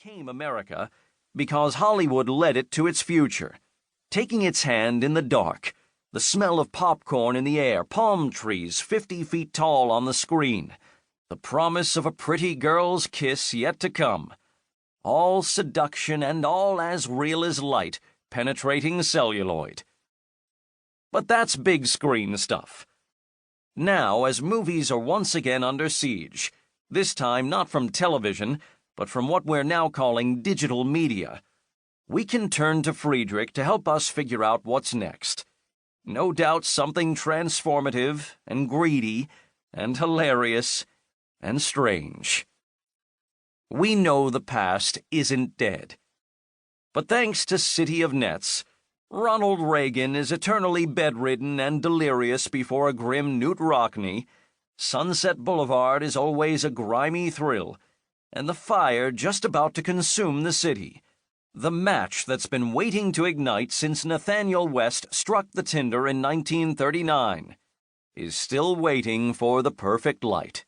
became America because Hollywood led it to its future, taking its hand in the dark, the smell of popcorn in the air, palm trees 50 feet tall on the screen, the promise of a pretty girl's kiss yet to come. All seduction and all as real as light, penetrating celluloid. But that's big screen stuff. Now, as movies are once again under siege, this time not from television, but from what we're now calling digital media, we can turn to Friedrich to help us figure out what's next. No doubt something transformative and greedy and hilarious and strange. We know the past isn't dead. But thanks to City of Nets, Ronald Reagan is eternally bedridden and delirious before a grim Newt Rockney, Sunset Boulevard is always a grimy thrill, and the fire just about to consume the city, the match that's been waiting to ignite since Nathaniel West struck the tinder in 1939, is still waiting for the perfect light.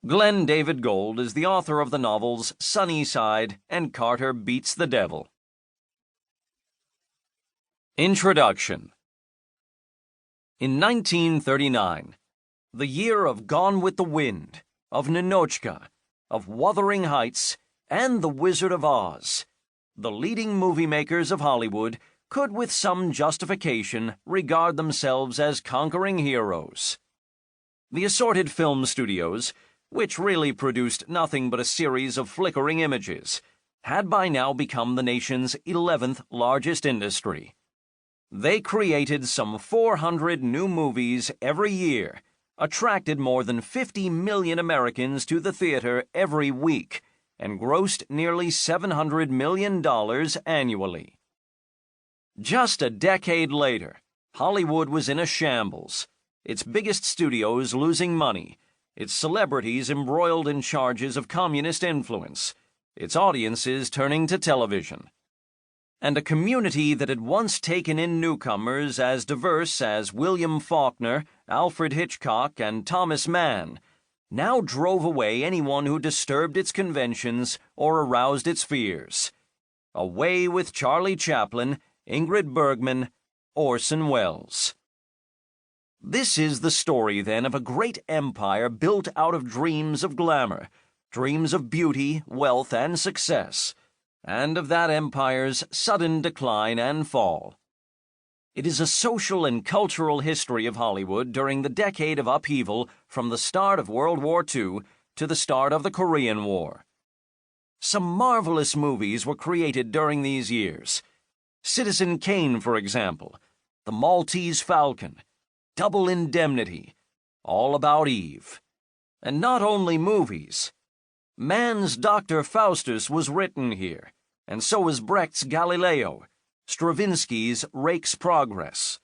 Glenn David Gould is the author of the novels Sunnyside and Carter Beats the Devil. Introduction. In 1939, the year of Gone with the Wind, of Ninotchka, of Wuthering Heights, and The Wizard of Oz, the leading movie makers of Hollywood could with some justification regard themselves as conquering heroes. The assorted film studios, which really produced nothing but a series of flickering images, had by now become the nation's 11th largest industry. They created some 400 new movies every year, attracted more than 50 million Americans to the theater every week, and grossed nearly $700 million annually. Just a decade later, Hollywood was in a shambles, its biggest studios losing money, its celebrities embroiled in charges of communist influence, its audiences turning to television. And a community that had once taken in newcomers as diverse as William Faulkner, Alfred Hitchcock, and Thomas Mann, now drove away anyone who disturbed its conventions or aroused its fears. Away with Charlie Chaplin, Ingrid Bergman, Orson Welles. This is the story, then, of a great empire built out of dreams of glamour, dreams of beauty, wealth, and success, and of that empire's sudden decline and fall. It is a social and cultural history of Hollywood during the decade of upheaval from the start of World War II to the start of the Korean War. Some marvelous movies were created during these years. Citizen Kane, for example, The Maltese Falcon, Double Indemnity, All About Eve. And not only movies. Mann's Dr. Faustus was written here, and so was Brecht's Galileo, Stravinsky's Rake's Progress.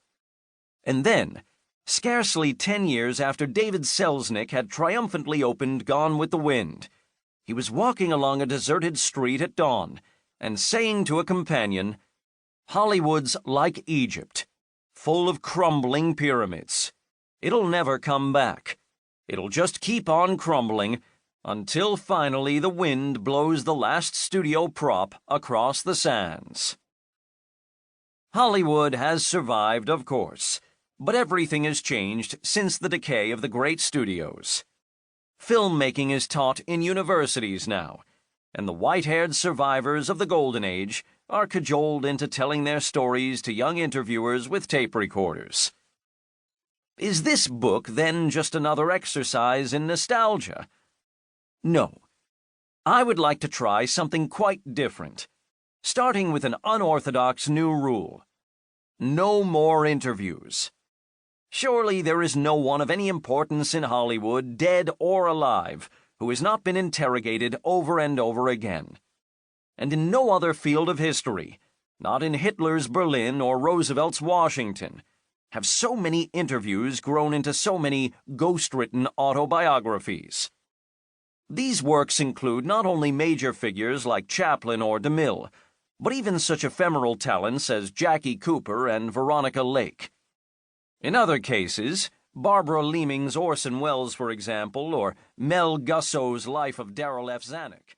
And then, scarcely 10 years after David Selznick had triumphantly opened Gone with the Wind, he was walking along a deserted street at dawn and saying to a companion, "Hollywood's like Egypt, full of crumbling pyramids. It'll never come back. It'll just keep on crumbling until finally the wind blows the last studio prop across the sands." Hollywood has survived, of course, but everything has changed since the decay of the great studios. Filmmaking is taught in universities now, and the white-haired survivors of the Golden Age are cajoled into telling their stories to young interviewers with tape recorders. Is this book then just another exercise in nostalgia? No. I would like to try something quite different, starting with an unorthodox new rule. No more interviews. Surely there is no one of any importance in Hollywood, dead or alive, who has not been interrogated over and over again. And in no other field of history, not in Hitler's Berlin or Roosevelt's Washington, have so many interviews grown into so many ghost-written autobiographies. These works include not only major figures like Chaplin or DeMille, but even such ephemeral talents as Jackie Cooper and Veronica Lake. In other cases, Barbara Leaming's Orson Welles, for example, or Mel Gusso's Life of Darrell F. Zanuck,